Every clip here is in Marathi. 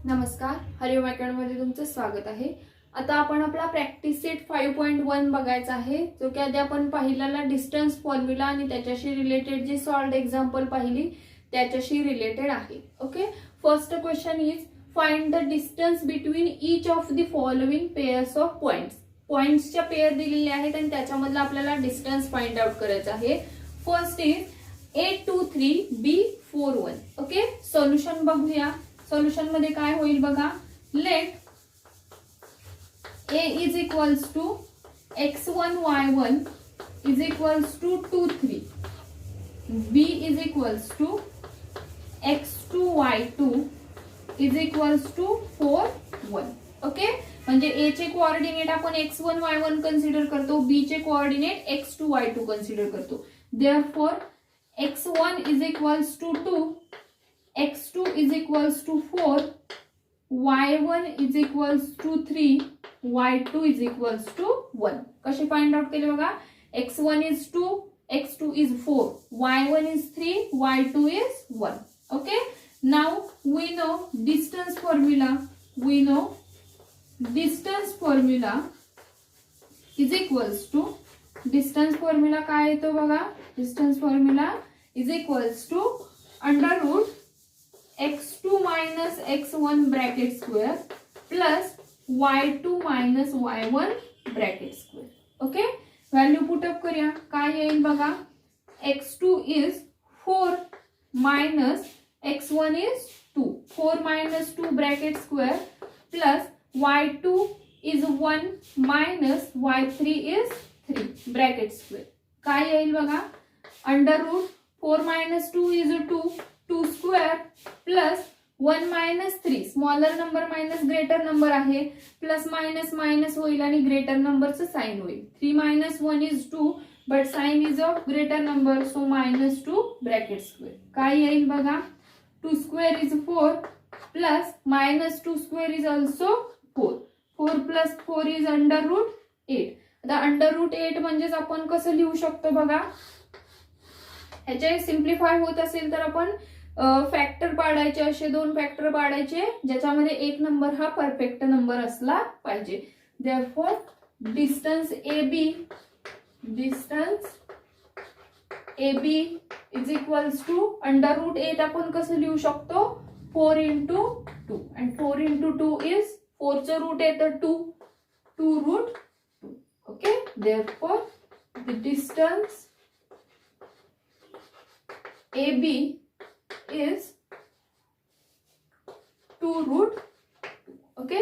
नमस्कार, हरिओम अकॅडमीमध्ये तुमचं स्वागत आहे। आता आपण आपला प्रॅक्टिस सेट 5.1 बघायचा आहे, जो की आधी आपण पाहिलेला डिस्टन्स फॉर्म्युला आणि त्याच्याशी रिलेटेड जी सॉल्व्ड एक्झाम्पल पाहिली त्याच्याशी रिलेटेड आहे। Okay, first question is find the distance between each of the following pairs of points. पॉइंट्सच्या पेयर दिलेले आहेत आणि त्याच्यामधला आपल्याला डिस्टन्स फाइंड आउट करायचा आहे। First is A23 B41। Okay, solution बघूया। सोल्युशन मध्ये काय होईल बघा, let A is equals to x1 y1 is equals to 2 3, B is equals to x2 y2 is equals to 4 1। Okay, म्हणजे A चे कोऑर्डिनेट आपण x1 y1 कन्सिडर करतो, B चे कोऑर्डिनेट x2 y2 कन्सिडर करतो। Therefore x1 is equals to 2, x2 is equals to 4, y1 is equals to 3, y2 is equals to 1। कसे फाइंड आउट केले बघा, x1 is 2, x2 is 4, y1 is 3, y2 is 1। Okay, now we know distance formula, is equals to, distance formula काय येतो बघा, distance formula is equals to under root x2 minus x1 bracket square plus y2 minus y1 bracket square। Okay, value put up करूया, काय येईल बघा, x2 is 4 minus x1 is 2, 4 minus 2 bracket square plus y2 is 1 minus y3 is 3 bracket square। काय येईल बघा, under root 4 minus 2 is 2, 2 square plus 1 minus 3, smaller number minus greater number आहे, प्लस मायनस मायनस होईल आणि ग्रेटर नंबरचं साइन होईल। 3 minus 1 is 2, but sign is of greater number, so minus 2 bracket square. काय येईल बघा, 2 square is 4 plus minus 2 square is also 4, 4 plus 4 is under root 8। आता अंडर रूट 8 म्हणजेच आपण कसं लिहू शकतो बघा, ह्याचे सिम्प्लिफाय होत असेल तर आपण फॅक्टर पाडायचे, असे दोन फॅक्टर पाडायचे ज्याच्यामध्ये एक नंबर हा परफेक्ट नंबर असला पाहिजे। Therefore distance AB is equals to under root 8 आपण कसं लिहू शकतो, 4 into 2, and 4 into 2 is 4 चं रूट येतं 2, 2 root 2। Okay, therefore the distance AB is 2 root 2। Okay,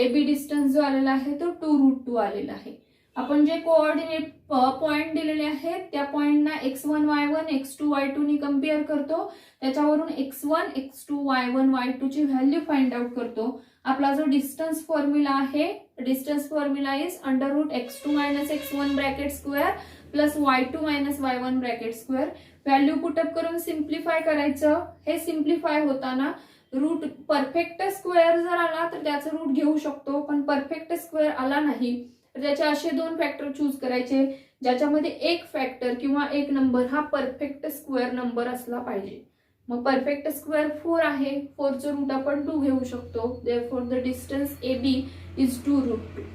AB distance जो आलेला आहे तो 2 root 2 आलेला आहे। आपण जे कोऑर्डिनेट पॉइंट दिलेले आहेत त्या पॉइंटना x1 y1 x2 y2 नी कंपेअर करतो, त्याच्यावरून x1 x2 y1 y2 ची व्हॅल्यू फाइंड आउट करतो। आपला जो डिस्टन्स फॉर्म्युला आहे, distance formula is under root x2 minus x1 bracket square plus y2 minus y1 bracket square. Value put up करून सिम्प्लिफाय करायचं। हे सिम्प्लिफाय होताना रूट परफेक्ट स्क्वेअर जर आला तर त्याचं रूट घेऊ शकतो, पण परफेक्ट स्क्वेअर आला नाही तर त्याचे असे दोन फॅक्टर चूज करायचे ज्याच्यामध्ये एक फॅक्टर किंवा एक नंबर हा परफेक्ट स्क्वेअर नंबर असला पाहिजे। मग परफेक्ट स्क्वेअर 4 आहे, 4 चं रूट आपण 2 घेऊ शकतो। Therefore the distance AB is 2 root 2।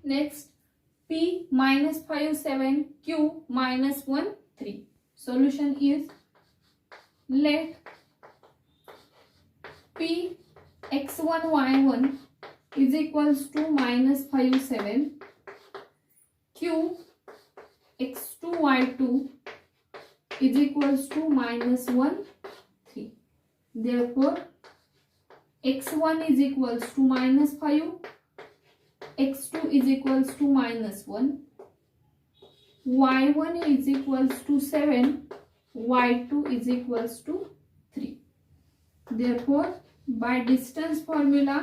Next P minus 5 7 Q minus 1 3। Solution is let P x1 y1 is equals to minus 5 7, Q x2 y2 is equals to minus 1 3। Therefore x1 is equals to minus 5, x2 is equals to minus 1, y1 is equals to 7, y2 is equals to 3। Therefore by distance formula,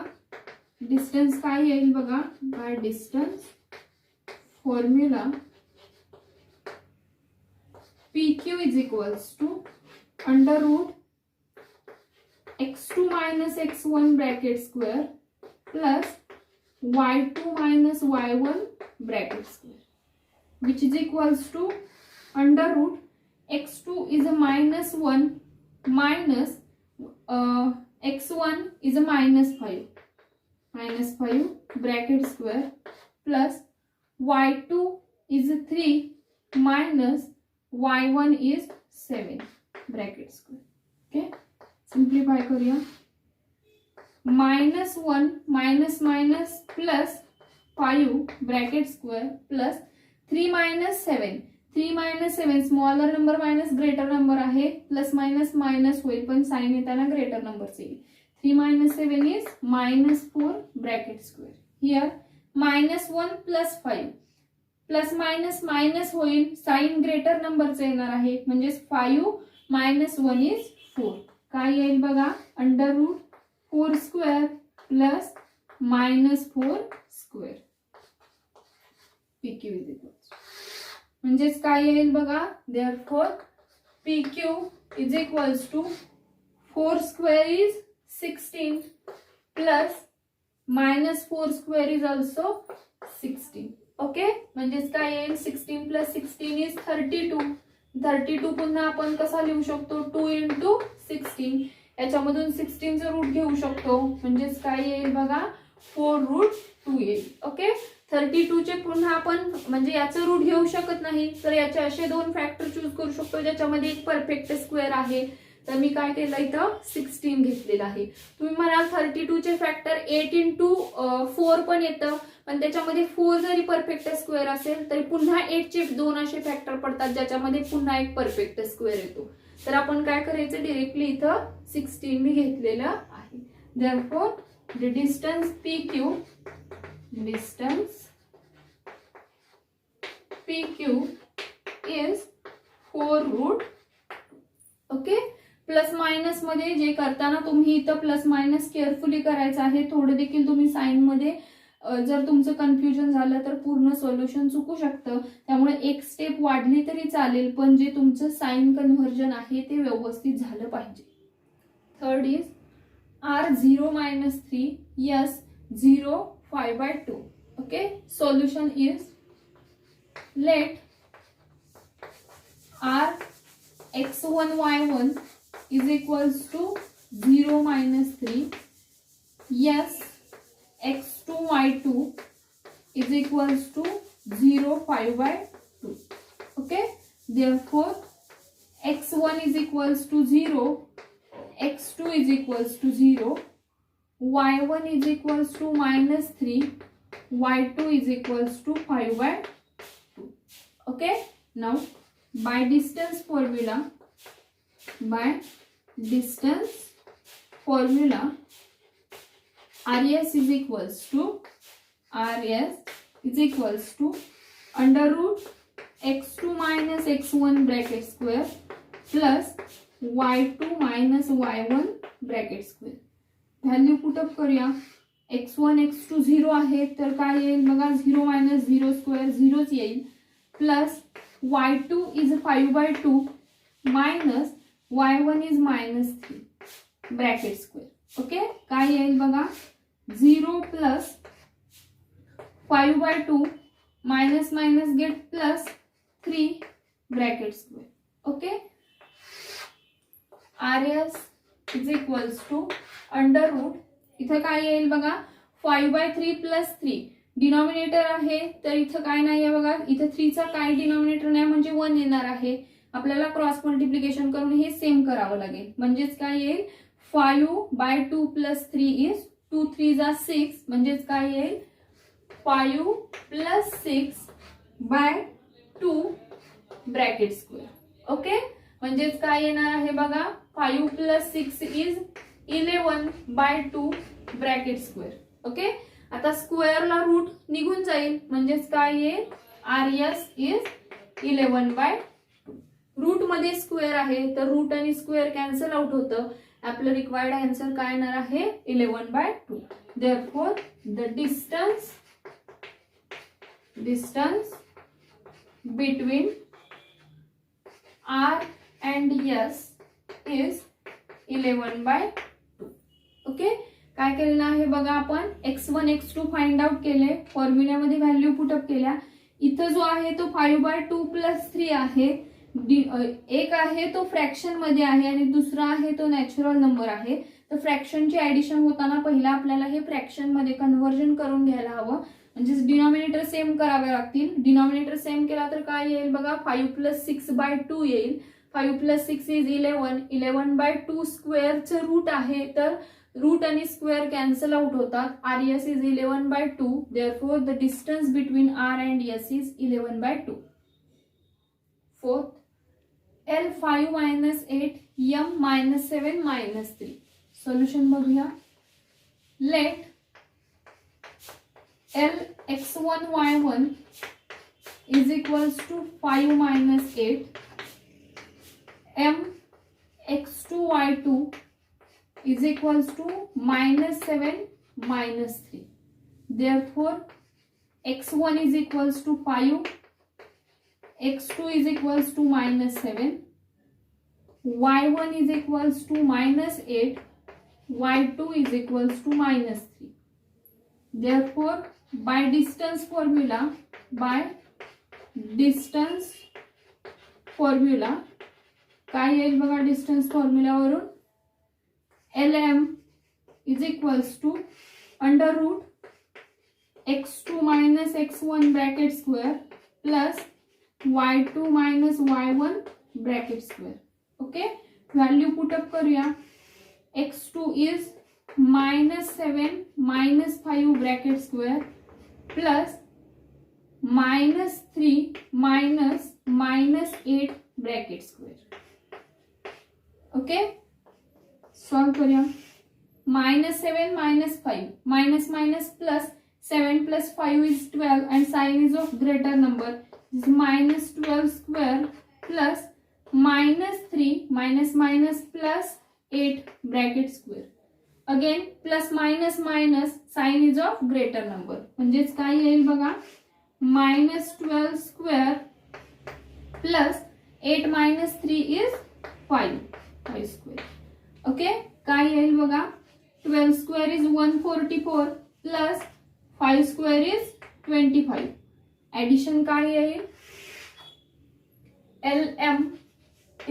distance काय येईल बघा, by distance formula PQ is equals to under root x2 minus x1 bracket square plus y2 minus y1 bracket square, which is equals to under root x2 is a minus 1 minus x1 is a -5 bracket square plus y2 is 3 minus y1 is 7 bracket square. Okay, simplify करूया. -1 minus minus plus 5 bracket square plus 3 minus 7. 3 minus 7 smaller number minus greater number आहे, प्लस मायनस मायनस होईल पण साइन येताना ग्रेटर नंबरचे येईल. 3 minus 7 is -4 bracket square. Here -1 plus 5 plus minus minus होईल, साइन ग्रेटर नंबरचे येणार आहे म्हणजे 5 minus 1 is 4. काय येईल बघा, √4 square plus -4 square. PQ is equal म्हणजेच काय येईल बघा, therefore PQ is equals to 4 square is 16 plus -4 square is also 16. Okay, म्हणजेच काय येईल, 16 plus 16 is 32. 32 पुन्हा आपण कसा लिहू शकतो, 2 into 16. याच्यामधून 16 चं रूट घेऊ शकतो म्हणजेच काय येईल बघा, 4√2 येईल. ओके, 32 चे पुन्हा आपण म्हणजे याचं रूट घेऊ शकत नाही तर याचे असे दोन फॅक्टर चूज करू शकतो ज्याच्यामध्ये एक परफेक्ट स्क्वेअर आहे. तर मी काय केलं, इथं 16 घेतलेला आहे. तुम्ही म्हणाल 32 चे फॅक्टर 8 into 4 पण येतं, पण त्याच्यामध्ये 4 जरी परफेक्ट स्क्वेअर असेल तरी पुन्हा 8 चे दोन असे फॅक्टर पडतात ज्याच्यामध्ये पुन्हा एक परफेक्ट स्क्वेअर येतो. तर आपण काय करायचं, डायरेक्टली इथं 16 मी घेतलेलं आहे. therefore the distance PQ is 4√2. Okay, plus minus मध्ये जे करताना तुम्ही इथं प्लस मायनस केअरफुली करायचं आहे. थोडं देखील तुम्ही साइन मध्ये जर तुमचं कन्फ्युजन झालं तर पूर्ण सोल्युशन चुकू शकतं. त्यामुळे एक स्टेप वाढली तरी चालेल पण जे तुमचं साइन कन्व्हर्जन आहे ते व्यवस्थित झालं पाहिजे. Third is R0-3 S 0 5/2. Okay, solution is let R x1 y1 is equals to 0-3 yes x2 y2 is equals to 0 5/2. okay, therefore x1 is equals to 0, x2 is equals to 0, y1 is equals to -3, y2 is equals to 5/2. okay, now by distance formula RS is equals to √x2 minus x1 bracket square plus y2 minus y1 bracket square. Value put up करूया. x1 x2 0 आहे तर काय येईल बघा, 0 minus 0 स्क्वेअर 0च येईल plus y2 is 5/2 minus y1 is -3 bracket square. Okay, काय येईल बघा, 0 plus 5/2 minus minus get plus 3 bracket square. Okay, RS is equals to इथं काय येईल बघा, 5/3 plus 3 डिनॉमिनेटर आहे तर इथं काय नाही आहे बघा, इथं 3 चा काय डिनॉमिनेटर नाही म्हणजे 1 येणार आहे. आपल्याला क्रॉस मल्टिप्लिकेशन करून हे सेम करावं लागेल म्हणजेच काय येईल, 5/2 plus 3 is 2 3 जा 6 म्हणजेच काय येईल, 5 plus 6/2 ब्रॅकेट स्क्वेअर. ओके, म्हणजेच काय येणार आहे बघा, 5 plus 6 is 11/2 bracket square. Okay, आता स्क्वेअरला रूट निघून जाईल म्हणजेच काय येईल, RS is 11/2. रूट मध्ये स्क्वेअर आहे तर रूट आणि स्क्वेअर कॅन्सल आउट होतं. आपलं रिक्वायर्ड आन्सर काय येणार आहे, 11/2. therefore the distance between R and S is 11/2. Okay, काय केलेलं आहे बघा, आपण x1 x2 फाइंड आउट केले, फॉर्म्युल्यामध्ये व्हॅल्यू पुटअप केल्या. इथं जो आहे तो 5/2 plus 3 आहे. एक आहे तो फ्रॅक्शन मध्ये आहे आणि दुसरा आहे तो नॅचरल नंबर आहे. तर फ्रॅक्शनची ऍडिशन होताना पहिला आपल्याला हे फ्रॅक्शन मध्ये कन्व्हर्जन करून घ्यायला हवं, म्हणजे डिनॉमिनेटर सेम करावे लागतील. डिनॉमिनेटर सेम केला तर काय येईल बघा, 5 + 6/2 येईल. 5 + 6 इज 11. 11/2 स्क्वेअरचं रूट आहे, तर रूट आणि स्क्वेअर कॅन्सल आउट होतात. RS is 11/2. Therefore, the distance between R and S is 11/2. Fourth, L5 - 8, M - 7 - 3. Solution बघूया. Let Lx1 y1 is equals to 5 - 8. Mx2 y2 is equals to -7 - 3. Therefore, x1 is equals to 5, x2 is equals to -7, y1 is equals to -8, y2 is equals to -3. Therefore, by distance formula काय येईल बघा, डिस्टन्स फॉर्म्युला वरून LM is equals to under root x2 - x1 bracket square plus y2 - y1 bracket square. Okay, value put up करूया. x2 is -7 - 5 bracket square plus -3 - -8 bracket square. Okay, solve करूया. -7 - 5 minus minus plus 7 plus 5 is 12 and sign is of greater number is -12 square plus -3 minus plus 8 bracket square. Again plus minus sign is of greater number, म्हणजेच काय येईल बघा, -12 square plus 8 minus 3 is 5 square. Okay, काय येईल बघा, 12 square is 144 plus 5 square is 25. Addition काय येईल, LM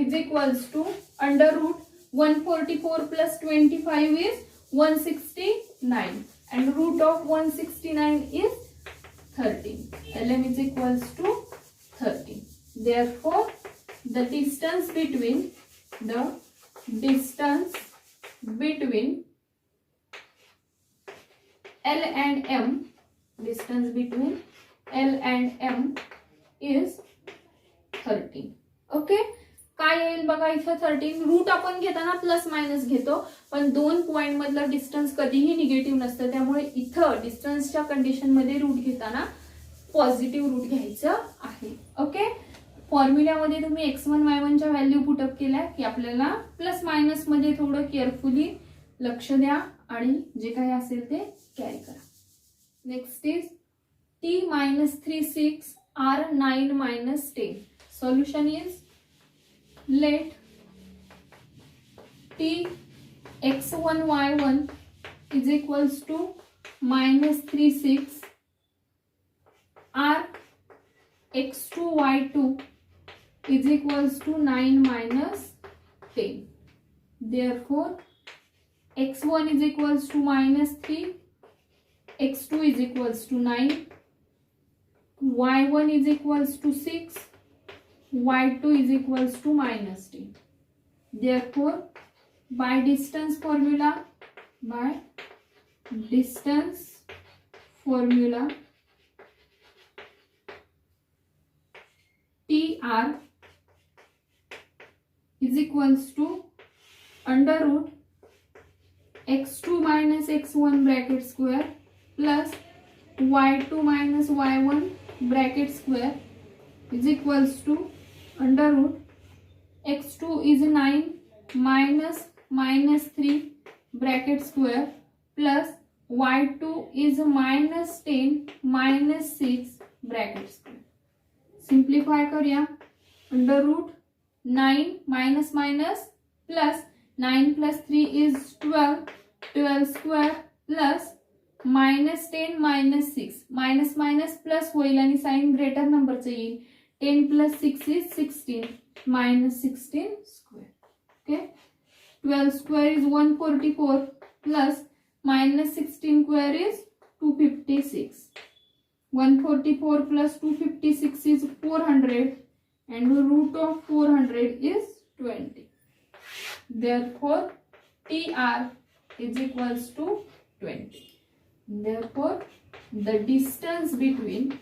is equals to under root 144 plus 25 is 169 and root of 169 is 13. LM is equals to 13. Therefore, the distance between L and M is 13. Okay, काय येईल बघा इथं 13. रूट आपण घेताना प्लस मायनस घेतो, पण दोन पॉइंट मधलं डिस्टन्स कधीही निगेटिव्ह नसतं, त्यामुळे इथं डिस्टन्सच्या कंडिशन मध्ये रूट घेताना पॉझिटिव्ह रूट घ्यायचं आहे. ओके, फॉर्म्युल्यामध्ये तुम्ही x1 y1 च्या व्हॅल्यू पुटअप केल्या की आपल्याला प्लस मायनस मध्ये थोडं केअरफुली लक्ष द्या आणि जे काही असेल ते कॅरी करा. Next is t - 3 6 r 9 - 10. Solution is let t x1 y1 is equals to -3 6 r x2 y2 is equals to 9 - 10. Therefore, x1 is equals to -3, x2 is equals to 9, y1 is equals to 6, y2 is equals to -10. Therefore, by distance formula TR is equals to under root x2 - x1 bracket square plus y2 - y1 bracket square is equals to under root x2 is 9 -3 bracket square plus y2 is -10 -6 bracket square. Simplify करूया. Under root 9 minus plus 9 plus 3 is 12 square plus -10 -6 minus plus होईल आणि साइन ग्रेटर नंबरचं येईल. 10 plus 6 is 16 -16 square. Okay, 12 square is 144 plus minus 16 square is 256. 144 plus 256 is 400 and root of 400 is 20. Therefore, TR is equals to 20. Therefore, the distance between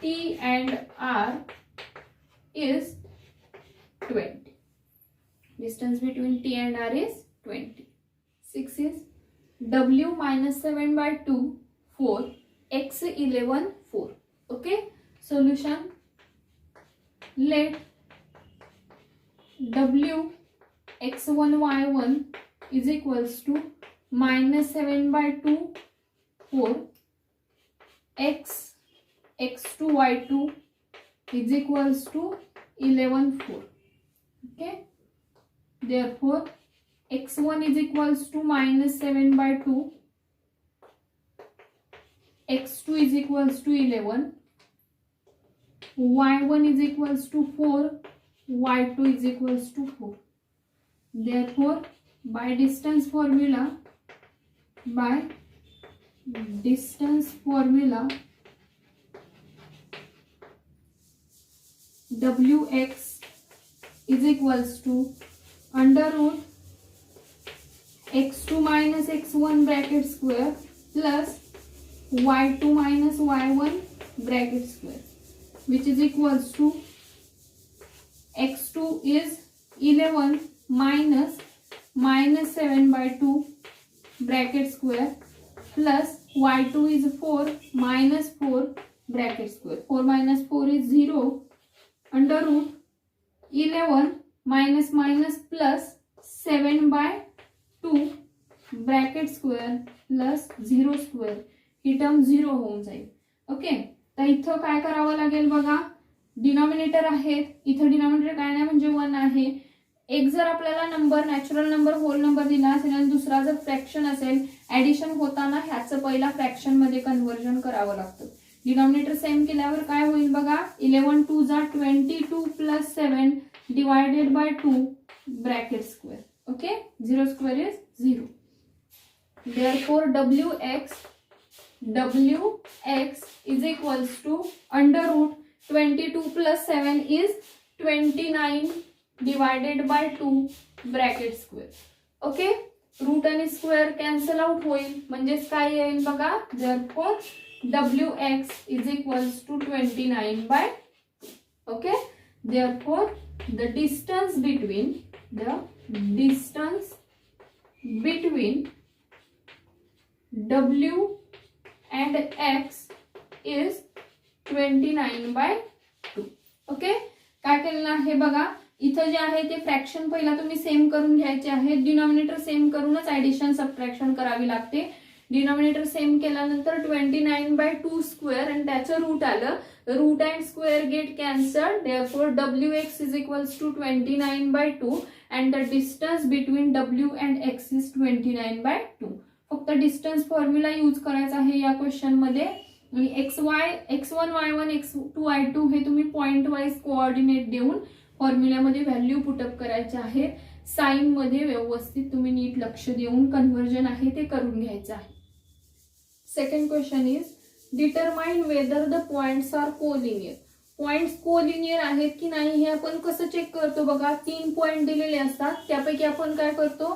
T and R is 20. Distance between T and R is 20. 6 is W minus 7 by 2, 4, X 11, 4. Okay, solution. Let W x1 y1 is equals to minus 7 by 2, 4, x2 y2 is equals to 11, 4. Okay, therefore x1 is equals to minus 7 by 2, x2 is equals to 11, y1 is equals to 4, y2 is equals to 4. Therefore, by distance formula, Wx is equals to under root x2 minus x1 bracket square plus y2 minus y1 bracket square, which is equals to x2 is 11 minus 7 by 2 bracket square plus y2 is 4 minus 4 bracket square. 4 minus 4 is 0 under root 11 minus plus 7 by 2 bracket square plus 0 square. He term 0 होऊन जाईल. ओके, तर इथं काय करावं लागेल बघा, डिनॉमिनेटर आहेत, इथं डिनॉमिनेटर काय नाही म्हणजे 1 आहे. एक जर आपल्याला number natural number whole number दिला असेल आणि दुसरा जर फ्रॅक्शन असेल, ऍडिशन होताना ह्याचं पहिला फ्रॅक्शन मध्ये कन्व्हर्जन करावं लागतं. डिनॉमिनेटर सेम केल्यावर काय होईल बघा, 11 2 जा 22 plus 7 divided by 2 bracket square. Okay, 0 square is 0. Therefore, Wx is equals to under root 22 plus 7 is 29 divided by 2 bracket square. Okay, root आणि स्क्वेअर कॅन्सल आउट होईल म्हणजेच काय येईल बघा. Therefore, Wx is equals to 29 by 2. Okay, therefore the distance between W and X is 29 by 2. Okay, काय केलेलं आहे बघा, इथं जे आहे ते फ्रॅक्शन पहिला तुम्ही सेम करून घ्यायचे आहे. डिनॉमिनेटर सेम करूनच ऍडिशन सबट्रॅक्शन करावी लागते. डिनॉमिनेटर सेम केल्यानंतर 29 by 2 स्क्वेअर आणि त्याचं रूट आलं. Root and square get cancelled. Therefore Wx is equals to 29 by 2 and the distance between W and X is 29 by 2. फक्त डिस्टन्स फॉर्म्युला यूज करायचा आहे या क्वेश्चन मध्ये. x1 y1 x2 y2 हे तुम्ही पॉइंट वाइज कोऑर्डिनेट देऊन फॉर्म्युल्यामध्ये व्हॅल्यू पुटअप करायचे आहे. साइन मध्ये व्यवस्थित तुम्ही नीट लक्ष देऊन कन्व्हर्जन आहे ते करून घ्यायचं आहे. Second question is determine whether the points are collinear. Points collinear आहेत की नाही हे आपण कसं चेक करतो बघा. 3 पॉइंट दिलेले असतात, त्यापैकी आपण काय करतो,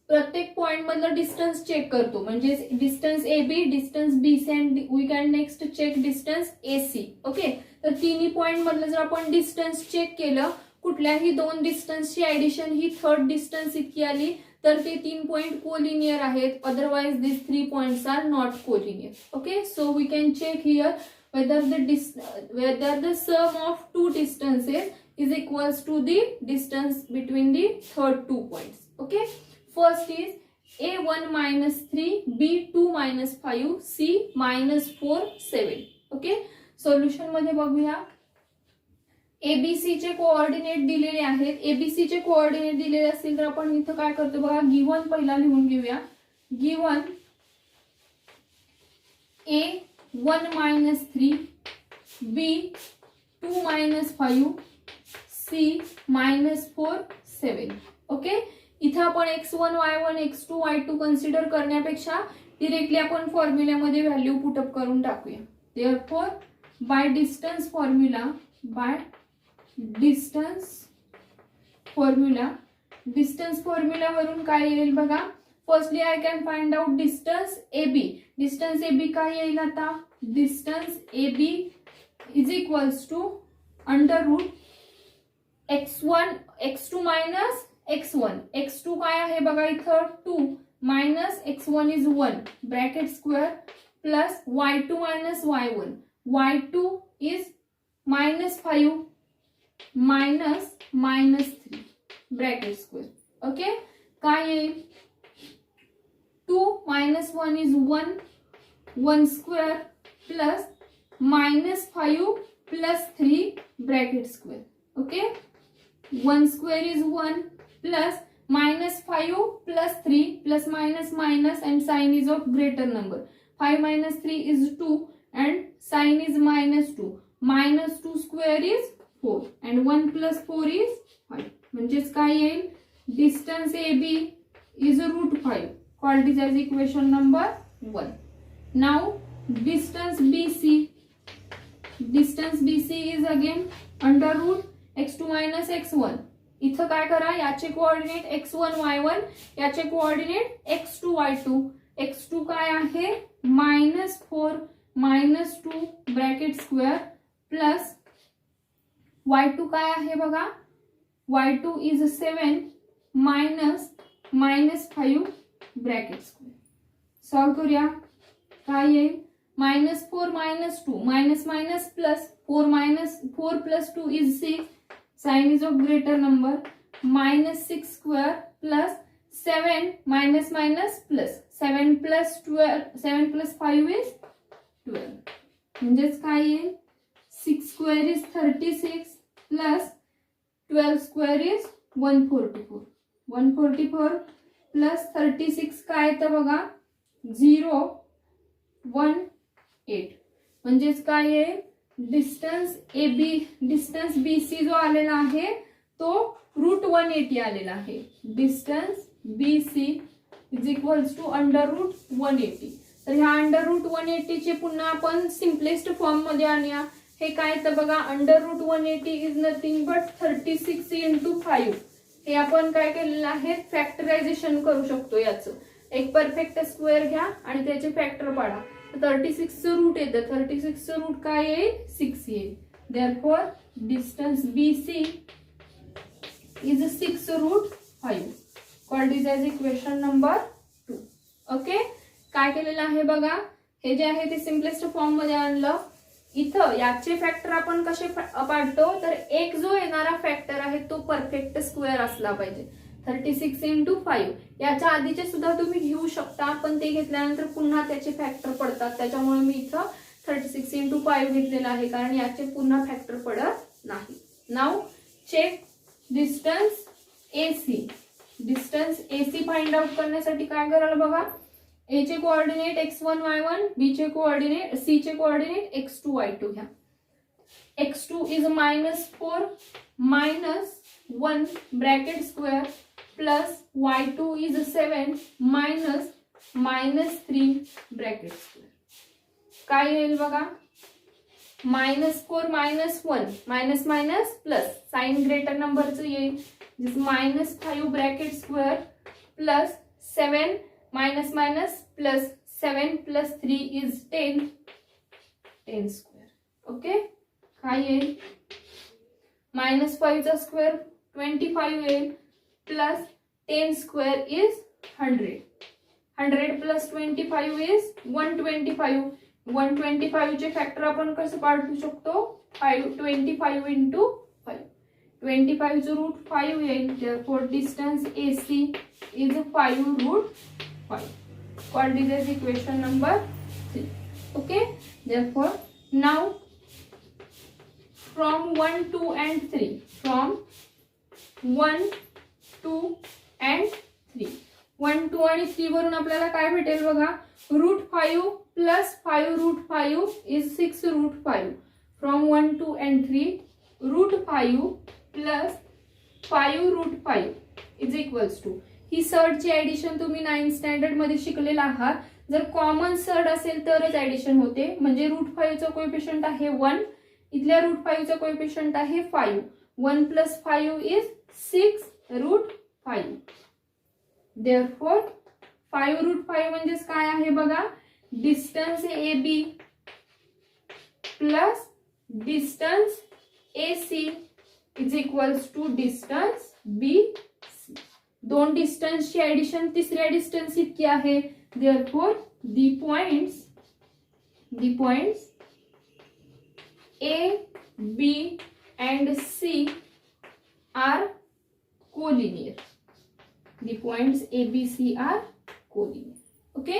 प्रत्येक पॉइंट मधलं डिस्टन्स चेक करतो. म्हणजे distance A B, distance B C and we can next check distance A C. Okay, तर तिन्ही पॉइंट मधलं जर आपण डिस्टन्स चेक केलं, कुठल्याही 2 डिस्टन्सची ऍडिशन ही थर्ड डिस्टन्स इतकी आली तर ते 3 पॉइंट कोलिनियर आहेत. Otherwise this 3 points are not collinear. Okay, so we can check here whether the sum of 2 distances is equals to the distance between the third 2 points. Okay, first is A1 minus 3, B2 minus 5, C minus 4, 7. Okay, solution मध्ये बघूया. एबीसी चे कोऑर्डिनेट दिलेले आहेत. एबीसी चे कोऑर्डिनेट दिलेले असतील तर आपण इथं काय करतो बघा, गिवन पहिला लिहून घेऊया. Given A1 minus 3, B 2 minus 5, C minus 4, 7. Okay, इथं आपण x1 y1 x2 y2 consider करण्यापेक्षा डिरेक्टली आपण फॉर्म्युल्यामध्ये व्हॅल्यू पुटअप करून टाकूया. देअरफॉर बाय डिस्टन्स फॉर्म्युला वरून काय येईल बघा. Firstly I can find out distance AB. Distance AB काय येईल आता. Distance AB is equals to under root x1 x2 minus x1. x2 काय आहे बघा इथं 2 minus x1 is 1 bracket square plus y2 minus y1. y2 is minus 5 minus -3 bracket square. Okay, काय येईल 2 minus 1 is 1 1 square plus -5 plus 3 bracket square. Okay, 1 square is 1 plus -5 plus 3 plus minus and sign is of greater number. 5 minus 3 is 2 and sign is -2. -2 square is 4 and 1 plus 4 is 5. म्हणजेच काय येईल distance AB is √5. Called this as equation number 1. Now distance BC is again under root x2 minus x1. इथं काय करा, याचे कोऑर्डिनेट x1 y1, याचे कोऑर्डिनेट x2 y2. x2 काय आहे -4 -2 ब्रॅकेट स्क्वेअर प्लस y2 काय आहे बघा. y2 is 7 -5 bracket square. Solve करूया. काय येईल -4 -2 minus plus 4 plus 2 is 6. Sign is of greater number. -6 square plus 7 minus plus 7 plus 5 is 12. म्हणजेच काय येईल 6 square is 36 plus 12 square is 144. 144 plus 36 काय तर बघा 018. म्हणजेच काय आहे डिस्टन्स BC जो आलेला आहे तो √180 आलेला आहे. Distance BC is equals to under root 180. तर ह्या अंडर रूट 180 चे पुन्हा आपण सिम्पलेस्ट फॉर्म मध्ये आणूया. हे काय तर बघा under root 180 is nothing but 36 × 5. हे आपण काय केलेलं आहे फॅक्टरायझेशन करू शकतो. याचं एक परफेक्ट स्क्वेअर घ्या आणि त्याचे फॅक्टर पाडा. 36 चं रूट येतं. 36 चं रूट काय येईल 6 येईल. Therefore distance BC is 6√5. Called is as equation number 2. Okay, काय केलेलं आहे बघा हे जे आहे ते सिम्पलेस्ट फॉर्म मध्ये आणलं. इथं याचे फॅक्टर आपण कसे पाडतो तर एक जो येणारा फॅक्टर आहे तो परफेक्ट स्क्वेअर असला पाहिजे. 36 × 5 याच्या आधीचे सुद्धा तुम्ही घेऊ शकता पण ते घेतल्यानंतर पुन्हा त्याचे फॅक्टर पडतात. त्याच्यामुळे मी इथं 36 × 5 घेतलेला आहे कारण याचे पुन्हा फॅक्टर पडत नाही. Now check distance AC. Distance AC find out करण्यासाठी काय कराल बघा. A चे कोऑर्डिनेट x1 y1, B चे कोऑर्डिनेट C चे कोऑर्डिनेट x2 y2 घ्या. x2 is -4 -1 bracket square plus y2 is 7 -3 bracket square. काय येईल बघा -4 -1 प्लस साइन ग्रेटर नंबरचं येईल -5 bracket square plus 7 plus 7 plus 3 is 10 square. Okay, काय येईल -5 चा स्क्वेअर 25 येईल plus 10 square is 100. 100 plus 25 is 125. 125 चे फॅक्टर आपण कसं पाडू शकतो 25 × 5. 25 चं रूट 5 येईल. Therefore distance AC is 5√5. Called this as equation number 3. Okay, therefore now from 1 2 and 3 from 1 2 and 3 1 2 आणि 3 वरून आपल्याला काय भेटेल बघा √5 plus 5√5 is 6√5. From 1 2 and 3 √5 plus 5 √5 is equals to, ही सर्डची ऍडिशन तुम्ही 9th स्टँडर्ड मध्ये शिकलेला आहात. जर कॉमन सर्ड असेल तरच ऍडिशन होते. म्हणजे √5 चा कोएफिशियंट आहे 1, इथल्या √5 चा कोएफिशियंट आहे 5. 1 + 5 इज 6 √5. देअरफॉर 5 √5 म्हणजेच काय आहे बघा, distance AB plus distance AC is equals to distance BC. दोन डिस्टन्सची ऍडिशन तिसऱ्या डिस्टन्स इतकी आहे. Therefore the points A, B and C are collinear. The points A, B, C are collinear. Okay,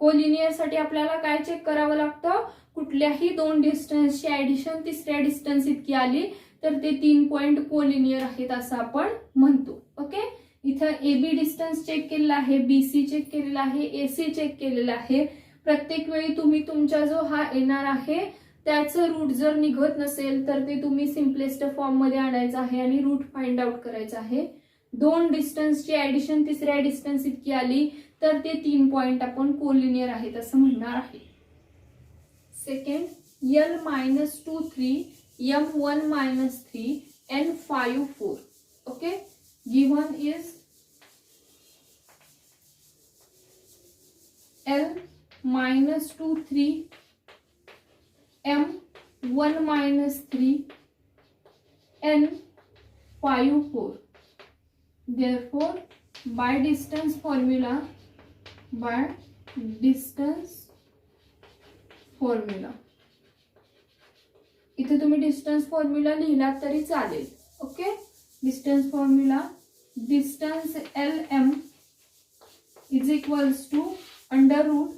collinear साठी आपल्याला काय चेक करावं लागतं, कुठल्याही दोन डिस्टन्सची ऍडिशन तिसऱ्या डिस्टन्स इतकी आली तर ते 3 पॉइंट कोलिनियर आहेत असं आपण म्हणतो. ओके, इथं AB डिस्टन्स चेक केलेला आहे, BC चेक केलेला आहे, AC चेक केलेला आहे. प्रत्येक वेळी तुम्ही तुमचा जो हा येणार आहे त्याचं रूट जर निघत नसेल तर ते तुम्ही सिम्पलेस्ट फॉर्म मध्ये आणायचं आहे आणि रूट फाइंड आउट करायचं आहे. दोन डिस्टन्सची ऍडिशन तिसऱ्या डिस्टन्स इतकी आली तर ते 3 पॉइंट आपण कोलिनियर आहेत असं म्हणणार आहे. Second, L-2 3 M1 - 3 N5 4. Okay, given is L-2 3 M1 - 3 N5 4. Therefore, by distance formula, इथे तुम्ही डिस्टन्स फॉर्म्युला लिहिला तरी चालेल. Okay, distance formula, distance LM is equals to under root,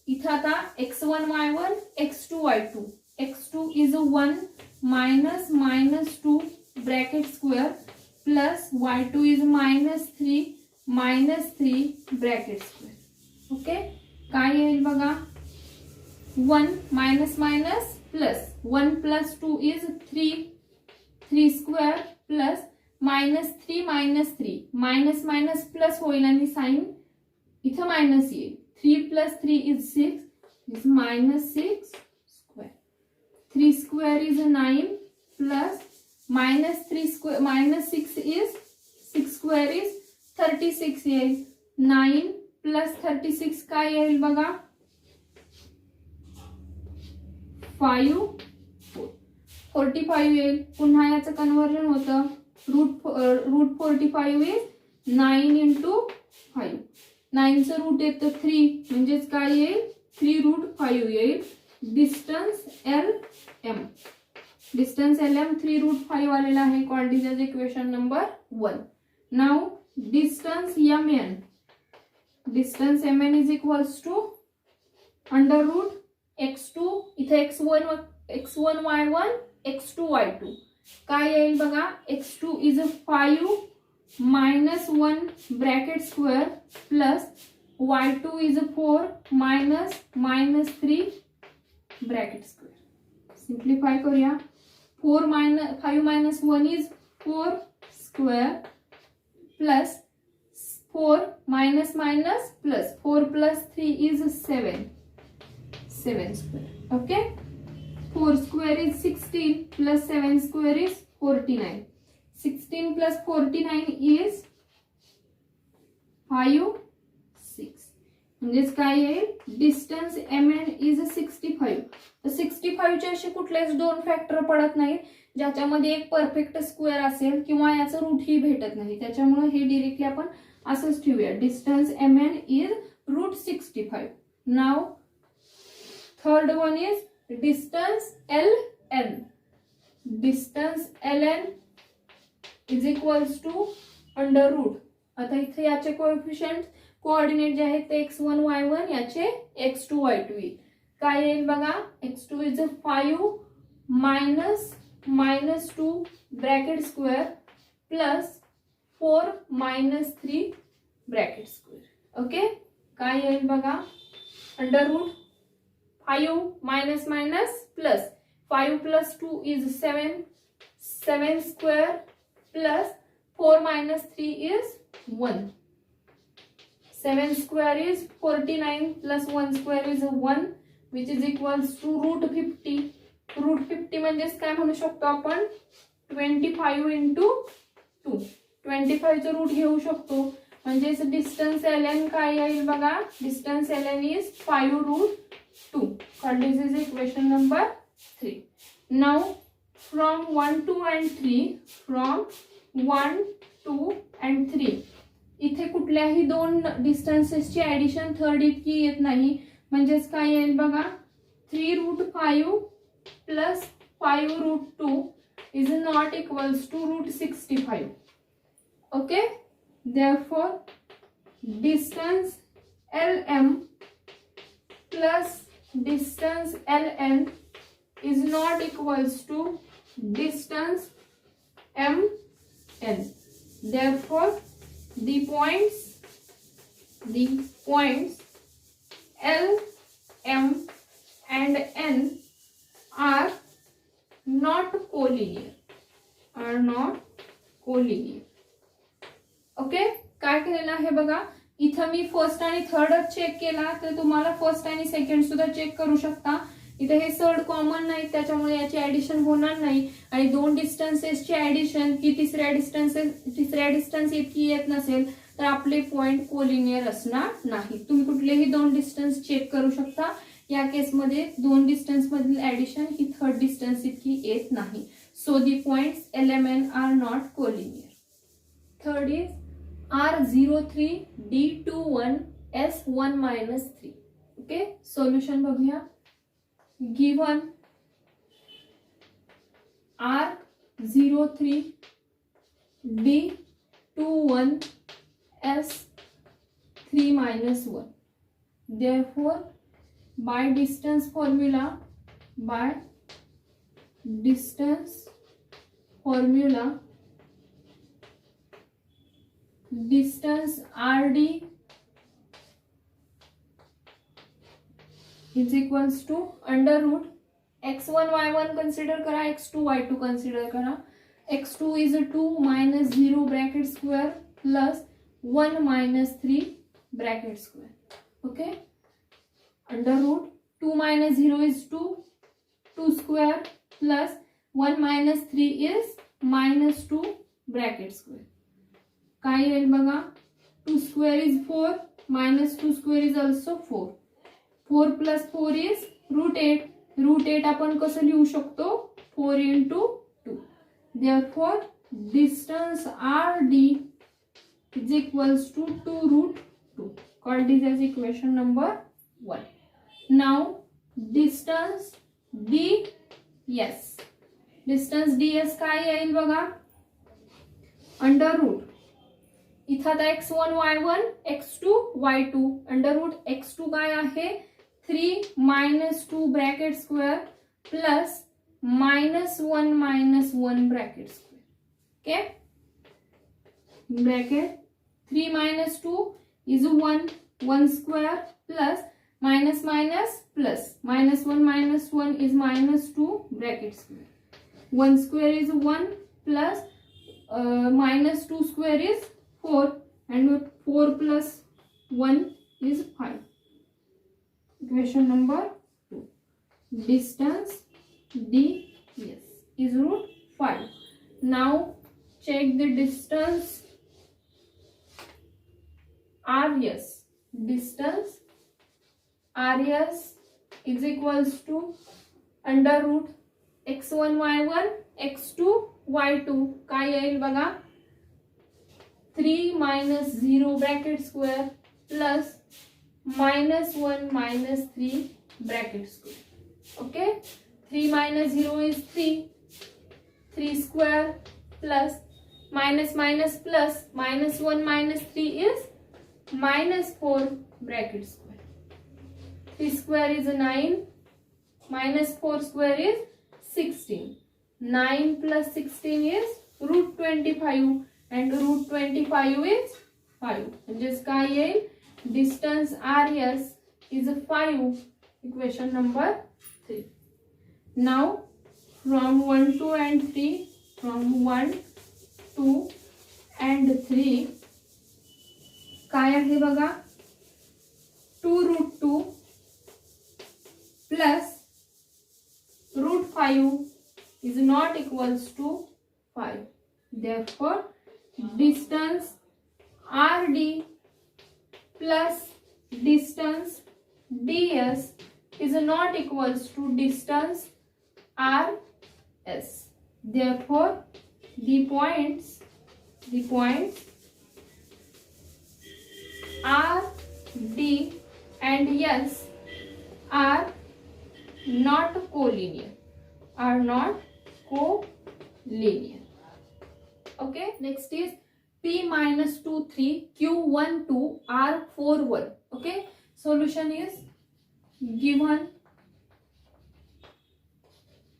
इथं आता x1 y1 x2 y2, x2 is 1 minus -2 bracket square plus y2 is -3 bracket square. Okay, काय येईल बघा, 1 minus minus plus 1 + 2 is 3 square plus -3 minus minus plus होईल आणि साइन इथं मायनस येईल. 3 + 3 is 6 is -6 square. 3 square is 9 plus -6 is 6 square is 36 येईल. 9 + 36 काय येईल बघा, 5 45 येईल. पुन्हा याचं कन्वर्जन होतं, रूट 45 इज 9 × 5. 9 चं रूट येतं 3 म्हणजेच काय येईल, 3 √5 येईल. डिस्टन्स LM, डिस्टन्स LM 3 √5 आलेला आहे. Quantities equation number 1. Now distance MN, distance MN is equals to under root x2, इथे x1 y1 x2 y2. काय येईल बघा, x2 is 5 -1 bracket square plus y2 is 4 -3 bracket square. Simplify करूया. 5 - 1 is 4 square plus 4 minus plus 4 + 3 is 7 square. Okay, 4 square is 16 plus 7 square is 49. 16 + 49 is 5 6. म्हणजेच काय येईल, डिस्टन्स MN इज 65. तर 65 चे असे कुठलेच दोन फॅक्टर पडत नाहीत ज्याच्यामध्ये एक परफेक्ट स्क्वेअर असेल किंवा याचं रूट ही भेटत नाही. त्याच्यामुळे हे डायरेक्टली आपण असंच ठेवूया, distance MN is √65. Now third one is distance LN. Distance LN is equals to under root, आता इथे याचे कोएफिशिएंट कोऑर्डिनेट जे आहेत ते x1 y1, याचे x2 y2 येईल. काय येईल बघा, x2 is 5 -2 bracket square plus 4 -3 bracket square. Okay, काय येईल बघा, under root 5 minus plus 5 plus 2 is 7. 7 square plus 4 minus 3 is 1. 7 square is 49 plus 1 square is 1, which is equals to root 50. Root 50 म्हणजेच काय म्हणू शकतो आपण 25 into 2. 25 चं रूट घेऊ शकतो म्हणजेच डिस्टन्स ln काय येईल बघा. Distance ln is 5 root 2. So this is equation number 3. Now from 1, 2 and 3, from 1, 2 and 3 इथे कुठल्याही दोन डिस्टन्सेसची ऍडिशन थर्ड इतकी येत नाही म्हणजेच काय येईल बघा 3 root 5 plus 5 root 2 is not equals to root 65. Okay, therefore distance LM plus distance LN is not equals to distance MN. Therefore the points L, M and N are not collinear. Okay, काय केलेलं आहे बघा इथं मी फर्स्ट आणि थर्ड चेक केला तर तुम्हाला फर्स्ट आणि सेकंड सुद्धा चेक करू शकता. इथे हे थर्ड कॉमन नाही त्याच्यामुळे याची ऍडिशन होणार नाही आणि दोन डिस्टन्सेसची ऍडिशन की तिसऱ्या डिस्टन्स इतकी येत नसेल तर आपले पॉइंट कोलिनियर असणार नाही. तुम्ही कुठलेही दोन डिस्टन्स चेक करू शकता. या केसमध्ये दोन डिस्टन्स मधील ऍडिशन ही थर्ड डिस्टन्स इतकी येत नाही. So the points LMN are not collinear. Third is R03 D21 S1 minus 3. Okay, solution बघूया. Given R03 D21 S3 minus 1. Therefore by distance formula distance RD is equals to under root x1 y1 consider करा, x2 y2 consider करा. x2 is 2 minus 0 bracket square plus 1 minus 3 bracket square. Okay, under root 2 minus 0 is 2 square plus 1 minus 3 is minus 2 bracket square. काय येईल बघा 2 square is 4 minus 2 square is also 4. 4 plus 4 is root 8. Root 8 आपण कसं लिहू शकतो 4 into 2. Therefore distance RD is equals to 2 root 2. Call this as equation number 1. Now distance DS. Distance DS काय येईल बघा under root इथं आता x1 y1 x2 y2 under root x2 काय आहे 3 minus 2 bracket square plus minus 1 minus 1 bracket square. Okay, bracket 3 minus 2 is 1 square plus minus minus plus minus 1 minus 1 is minus 2 bracket square. 1 square is 1 plus minus 2 square is 4 and 4 plus 1 is 5. Equation number 2. Distance DS is root 5. Now check the distance RS. Distance RS is equals to under root x1 y1 x2 y2 काय येईल बघा 3 minus 0 bracket square plus minus 1 minus 3 bracket square. Okay, 3 minus 0 is 3 square plus minus minus plus minus 1 minus 3 is minus 4 bracket square. 3 square is 9 minus 4 square is 16. 9 plus 16 is root 25 and root 25 is 5. Just काय येईल distance RS is 5. Equation number 3. Now from 1, 2 and 3, from 1, 2 and 3 काय आहे बघा, 2√2 plus √5 is not equals to 5. Therefore, distance RD plus distance DS is not equals to distance RS. Therefore, the points R, D and S are not collinear. Okay, next is P minus 2, 3, Q1, 2, R, 4, 1. Okay, solution is given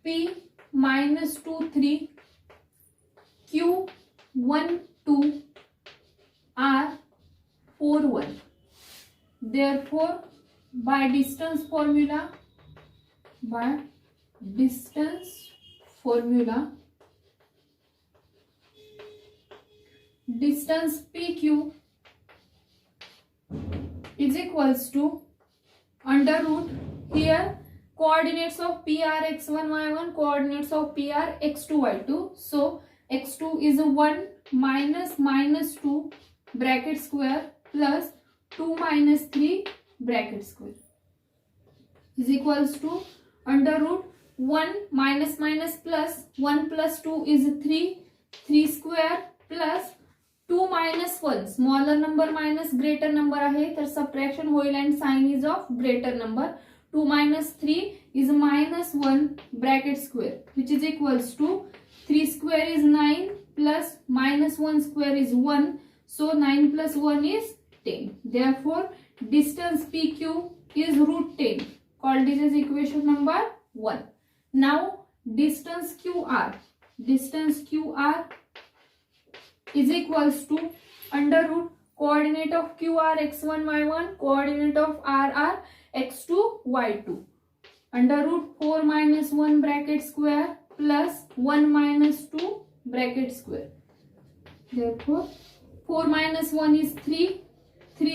P minus 2, 3, Q1, 2, R, 4, 1. Therefore, by distance formula, distance PQ is equals to under root, here coordinates of P are x1, y1, coordinates of P are x2, y2. So x2 is 1 minus 2 bracket square plus 2 minus 3 bracket square is equals to under root 1 minus plus 1 plus 2 is 3 square plus 2 minus 1 smaller number minus greater number आहे तर subtraction होईल and sign is of greater number. 2 minus 3 is minus 1 bracket square which is equals to 3 square is 9 plus minus 1 square is 1. So 9 plus 1 is 10. Therefore, distance PQ is √10. Called this as equation number 1. Now, distance QR is equals to under root coordinate of Q are x1, y1, coordinate of R are x2, y2. Under root 4 minus 1 bracket square plus 1 minus 2 bracket square. Therefore, 4 minus 1 is 3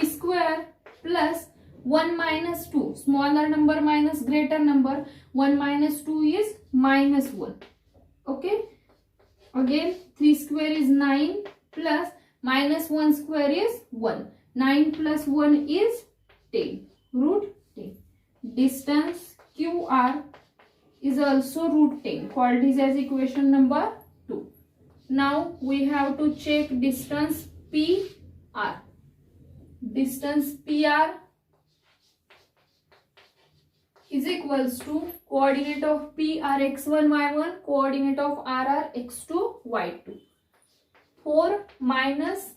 square plus 1 minus 2 smaller number minus greater number, 1 minus 2 is minus 1. Okay, again 3 square is 9 plus minus 1 square is 1. 9 plus 1 is 10, √10. Distance QR is also √10. Called this as equation number 2. Now we have to check distance PR. Distance PR is equals to coordinate of P are x1, y1, coordinate of R are x2, y2. 4 minus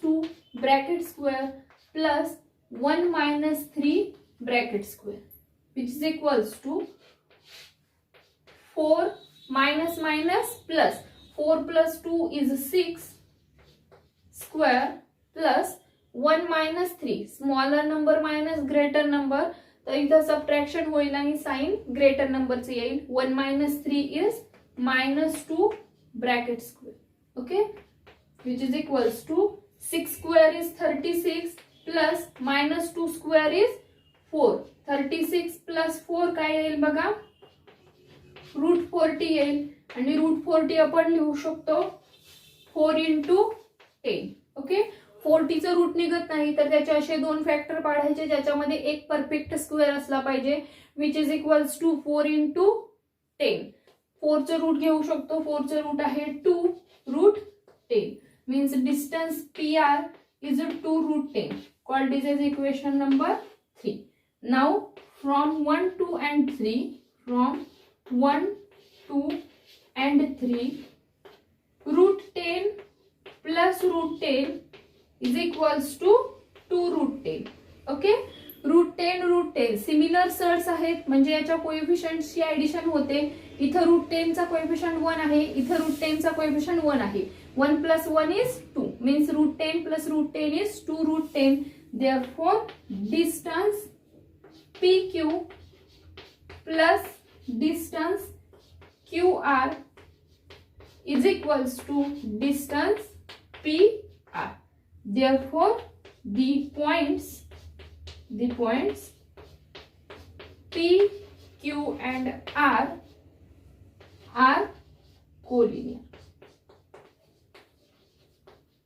2 bracket square plus 1 minus 3 bracket square which is equals to 4 minus plus 4 plus 2 is 6 square plus 1 minus 3 smaller number minus greater number. तर इथं सबट्रॅक्शन होईल आणि साइन ग्रेटर नंबरचे येईल. 1 minus 3 is minus 2 bracket square. Okay, which is equals to 6 square is 36 plus minus 2 square is 4. 36 plus 4 काय येईल बघा, √40 येईल आणि √40 आपण लिहू शकतो 4 into 10. ओके, 40 चं रूट निघत नाही तर त्याचे असे दोन फॅक्टर पाडायचे ज्याच्यामध्ये एक परफेक्ट स्क्वेअर असला पाहिजे which is equals to 4 into 10. 4 चं रूट घेऊ शकतो. 4 चं रूट आहे 2 √10 means distance PR is 2 √10. Called this as equation number 3. Now from 1, 2 and 3, from 1, 2 and 3, √10 plus √10 is equals to 2 √10. Okay, √10 similar surds आहेत म्हणजे याच्या कोएफिशियंटची ऍडिशन होते. इथं √10 चा कोएफिशियंट 1 आहे, इथं √10 चा कोएफिशियंट 1 आहे. 1 plus 1 is 2 means √10 plus √10 is 2 √10. Therefore, distance PQ plus distance QR is equals to distance PR. Therefore, the points P, Q and R are collinear.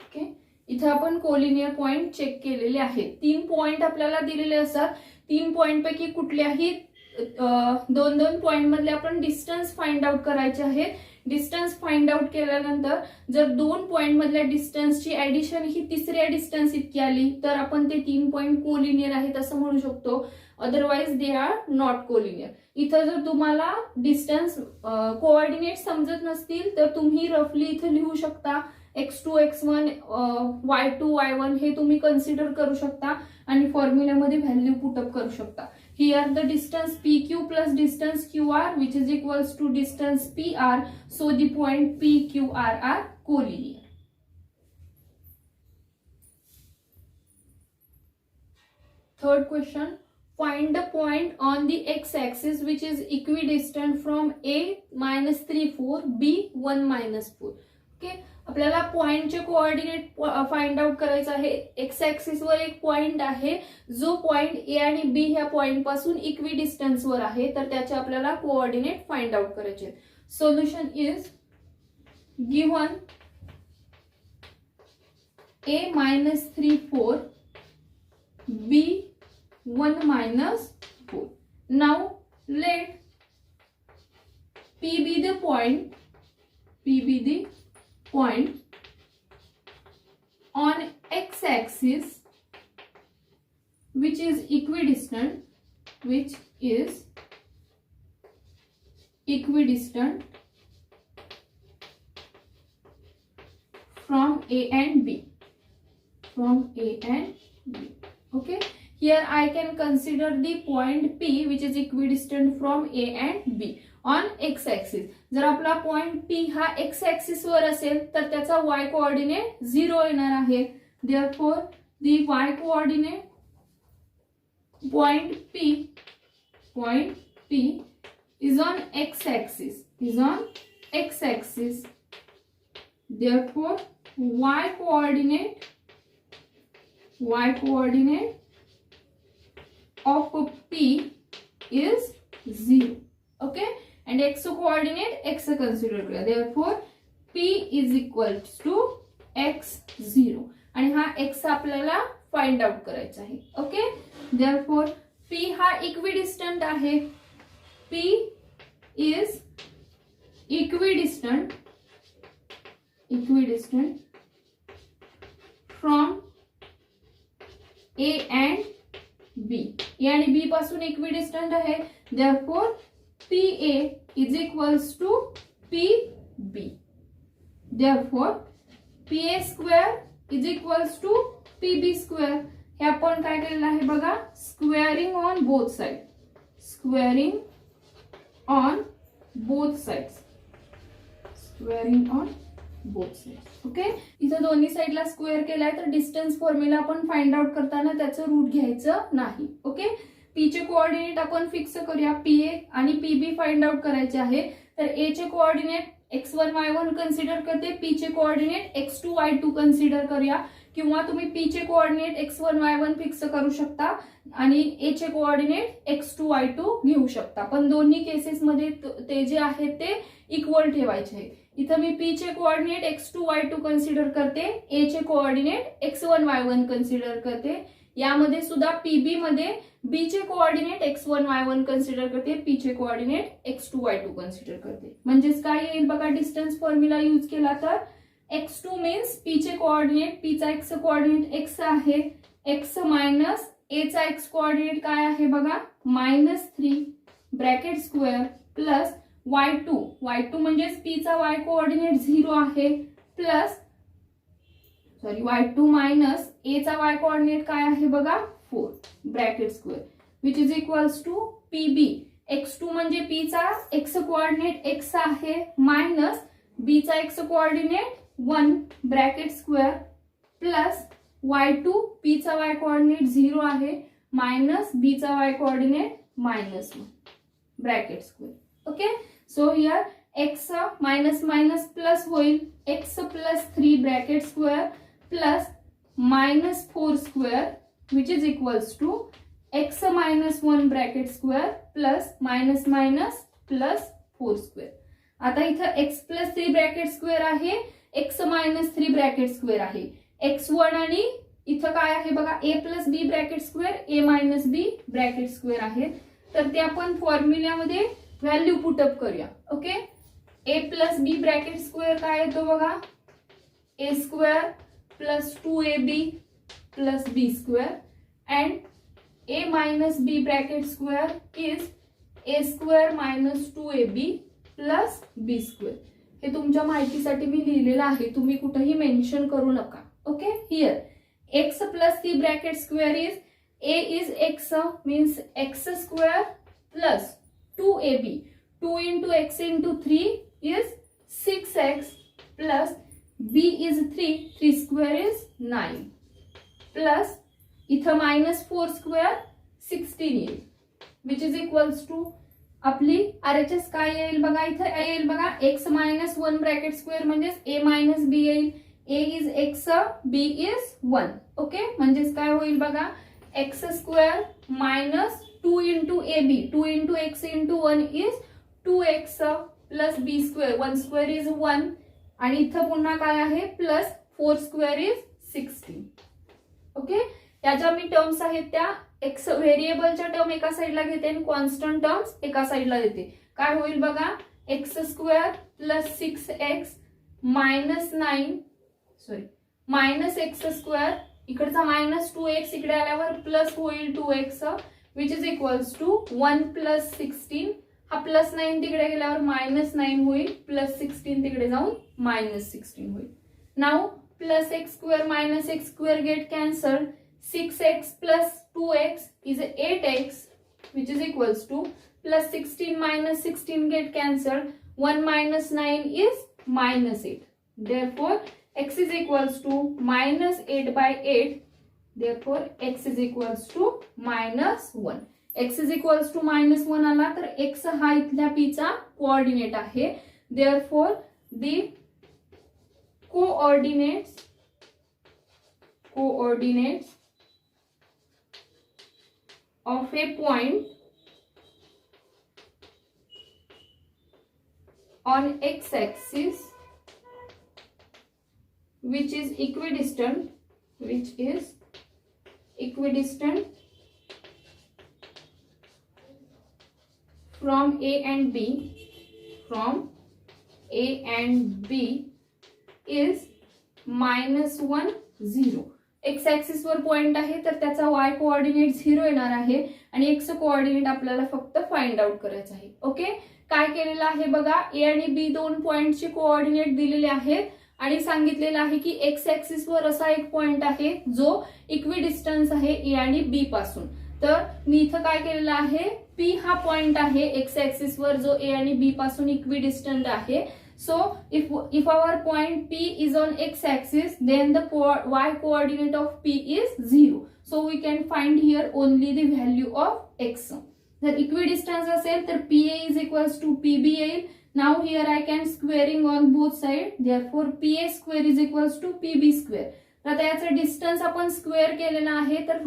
Okay, इथे आपण कोलिनियर पॉइंट चेक केलेले आहेत. 3 पॉइंट आपल्याला दिलेले असतात. 3 पॉइंट पैकी कुठल्याही 2 पॉइंट मधले आपण डिस्टन्स फाइंड आउट करायचे आहेत. डिस्टन्स फाइंड आउट केल्यानंतर जर 2 पॉइंट मधल्या डिस्टन्सची ऍडिशन ही तिसऱ्या डिस्टन्स इतकी आली तर आपण ते 3 पॉइंट कोलिनियर आहेत असं म्हणू शकतो. Otherwise they are not collinear. इथं जर तुम्हाला डिस्टन्स कोऑर्डिनेट समजत नसतील तर तुम्ही रफली इथे लिहू शकता. x2 x1 y2 y1 हे तुम्ही कन्सिडर करू शकता आणि फॉर्म्युल्यामध्ये व्हॅल्यू पुटअप करू शकता. Here the distance PQ plus distance QR which is equals to distance PR. So the point PQR are collinear. Third question. Find the point on the x-axis which is equidistant from A minus 3 4 B 1 minus 4. Okay, आपल्याला पॉइंटचे कोऑर्डिनेट फाइंड आउट करायचं आहे. एक्स ऍक्सिस वर एक पॉइंट आहे जो पॉइंट ए आणि बी ह्या पॉइंट पासून इक्विडिस्टन्स वर आहे तर त्याचे आपल्याला कोऑर्डिनेट फाइंड आउट करायचे आहेत. Solution is given A minus 3 4 B 1 minus 4. Now let P be the point on x-axis which is equidistant from A and B. Okay, here I can consider the point P which is equidistant from A and B on x-axis. जर आपला पॉइंट P हा x-axis वर असेल तर त्याचा y कोऑर्डिनेट 0 येणार आहे. Therefore, the y coordinate point P is on x-axis. Therefore, y coordinate of P is 0. Okay, and x coordinate x consider करूया. Therefore, P is equals to x0 आणि हा x आपल्याला फाइंड आउट करायचा आहे. ओके, therefore P हा इक्विडिस्टंट आहे. P is equidistant from A and B. A आणि B पासून इक्विडिस्टंट आहे. Therefore, PA is equals to PB. Therefore, PA square is equals to PB square. हे आपण काय केलेलं आहे बघा, squaring on both sides. Okay, इथं दोन्ही साइडला स्क्वेअर केलाय तर डिस्टन्स फॉर्म्युला आपण फाइंड आउट करताना त्याचं रूट घ्यायचं नाही. ओके, P चे कोऑर्डिनेट आपण फिक्स करूया. PA आणि PB फाइंड आउट करायचे आहे. तर A चे कोऑर्डिनेट x1 y1 कन्सिडर करते. P चे कोऑर्डिनेट x2 y2 कन्सिडर करूया किंवा तुम्ही P चे कोऑर्डिनेट x1 y1 फिक्स करू शकता आणि A चे कोऑर्डिनेट x2 y2 घेऊ शकता. पण दोन्ही केसेस मध्ये ते जे आहेत ते इक्वल ठेवायचे आहेत. इथं मी P चे कोऑर्डिनेट x2 y2 कन्सिडर करते. A चे कोऑर्डिनेट x1 y1 कन्सिडर करते. यामध्ये सुद्धा PB मध्ये B चे कोऑर्डिनेट x1 y1 कन्सिडर करते. P चे कोऑर्डिनेट x2 y2 कन्सिडर करते. म्हणजेच काय येईल बघा, डिस्टन्स फॉर्म्युला यूज केला तर x2 मीन्स P चे कोऑर्डिनेट, P चा x कोऑर्डिनेट x आहे, x मायनस A चा x कोऑर्डिनेट काय आहे बघा -3 ब्रॅकेट स्क्वेअर प्लस y2 म्हणजेच P चा y कोऑर्डिनेट 0 आहे प्लस y2 मायनस A चा y कोऑर्डिनेट काय आहे बघा 4 bracket square which is equals to PB. x2 म्हणजे P चा x कोऑर्डिनेट x आहे मायनस B चा x coordinate 1 bracket square plus y2 P चा y कोऑर्डिनेट 0 आहे मायनस B चा y coordinate -1 bracket square. Okay, so here x minus minus plus होईल, x plus 3 bracket square plus minus 4 square which is equals to x minus 1 bracket square plus minus minus plus 4 square. आता इथं एक्स प्लस 3 ब्रॅकेट स्क्वेअर आहे, एक्स मायनस 3 ब्रॅकेट स्क्वेअर आहे, x1 आणि इथं काय आहे बघा a plus B bracket square a minus B bracket square आहे. तर ते आपण फॉर्म्युल्यामध्ये व्हॅल्यू पुटअप करूया. Okay, a plus B bracket square काय येतो बघा, a square plus 2ab plus b square and a minus b bracket square is a square minus 2ab plus b square. हे तुमच्या माहितीसाठी मी लिहिलेलं आहे, तुम्ही कुठेही मेन्शन करू नका. Okay, here x plus 3 bracket square is a is x means x square plus 2ab. 2 into x into 3 is 6x plus b is 3. 3 square is 9 plus इथं minus 4 square 16 येईल which is equals to आपली RHS काय येईल बघा, इथं येईल बघा x minus 1 bracket square म्हणजेच a minus b येईल. a is x, b is 1. Okay, म्हणजेच काय होईल बघा, x square minus 2 into ab, 2 into x into 1 is 2x plus b square, 1 square is 1 आणि इथं पुन्हा काय आहे प्लस 4 स्क्वेअर इज 16. ओके, त्याच्या मी टर्म्स आहेत त्या x व्हेरिएबलच्या टर्म एका साईडला घेते आणि कॉन्स्टंट टर्म्स एका साईडला देते. काय होईल बघा, x square plus 6x minus 9 minus x square, इकडचा मायनस 2x इकडे आल्यावर प्लस होईल 2x which is equals to 1 plus 16. हा प्लस 9 तिकडे गेल्यावर मायनस 9 होईल, प्लस 16 तिकडे जाऊन मायनस 16 होईल. Now plus x square minus x square get cancelled. 6x plus 2x is 8x which is equals to plus 16 minus 16 get cancelled. 1 minus 9 is minus 8. Therefore, x is equals to minus 8 by 8. Therefore, x is equals to minus 1. x is equals to minus 1 आला तर x हा इथल्या p चा कोऑर्डिनेट आहे. Therefore, the coordinates of a point on x-axis which is equidistant from A and B is minus 1 0. X axis वर पॉइंट आहे तर त्याचा y कोऑर्डिनेट 0 येणार आहे आणि x कोऑर्डिनेट आपल्याला फक्त फाइंड आउट करायचं आहे. ओके, काय केलेलं आहे बघा, ए आणि बी दोन पॉइंटचे कोऑर्डिनेट दिलेले आहेत आणि सांगितलेलं आहे की एक्स ऍक्सिस वर असा एक पॉइंट आहे जो इक्विडिस्टन्स आहे ए आणि बी पासून. तर मी इथं काय केलेलं आहे, पी हा पॉइंट आहे एक्स ऍक्सिस वर जो ए आणि बी पासून इक्विडिस्टंट आहे. So if our point P is on x-axis, then the y coordinate of P is 0. So we can find here only the value of x. जर equidistance असेल तर PA is equals to PB येईल. Now here I can squaring on both side. Therefore PA square is equals to PB square. तर आता याचा डिस्टन्स आपण स्क्वेअर केलेला आहे तर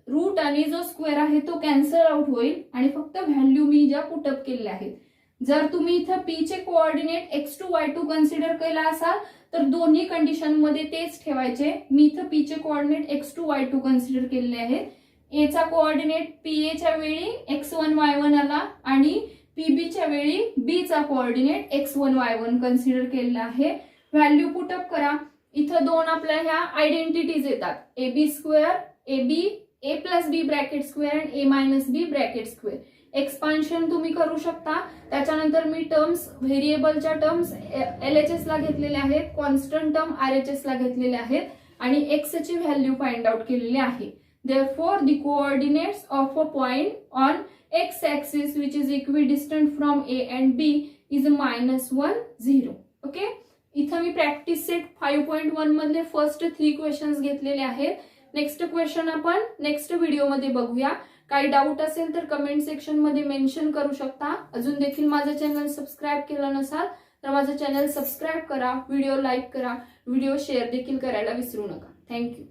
रूट आणि जो स्क्वेअर आहे तो कॅन्सल आउट होईल आणि फक्त व्हॅल्यू मी ज्या पुटअप केलेल्या आहेत. जर तुम्ही इथं पी चे कोऑर्डिनेट x2 y2 कन्सिडर केला असाल तर दोन्ही कंडिशन मध्ये तेच ठेवायचे. मी इथं पी चे कोऑर्डिनेट x2 y2 कन्सिडर केलेले आहेत. ए चा कोऑर्डिनेट पीए च्या वेळी x1 y1 आला आणि पीबी च्या वेळी बी चा कोऑर्डिनेट x1 y1 कन्सिडर केलेला आहे. व्हॅल्यू पुटअप करा. इथं दोन आपल्या ह्या आयडेंटिटीज येतात, A B square, A plus B bracket square आणि A minus B bracket square. Expansion तुम्ही करू शकता. त्याच्यानंतर मी टर्म्स व्हेरिएबलच्या टर्म्स LHS ला घेतलेले आहेत, कॉन्स्टंट टर्म RHS ला घेतलेले आहेत आणि x ची व्हॅल्यू फाइंड आउट केलेली आहे. Therefore, the coordinates of a point on x-axis which is equidistant from A and B is -1 0. Okay, इथं मी प्रॅक्टिस सेट 5.1 मधले फर्स्ट 3 क्वेश्चन्स घेतलेले आहेत. नेक्स्ट क्वेश्चन आपण नेक्स्ट व्हिडिओमध्ये बघूया. काही डाऊट असेल तर कमेंट सेक्शन मध्ये मेन्शन करू शकता. अजून देखील माझं चॅनल सबस्क्राईब केलं नसाल तर माझं चॅनल सबस्क्राईब करा, व्हिडिओ लाईक करा, व्हिडिओ शेअर देखील करायला विसरू नका. थँक्यू.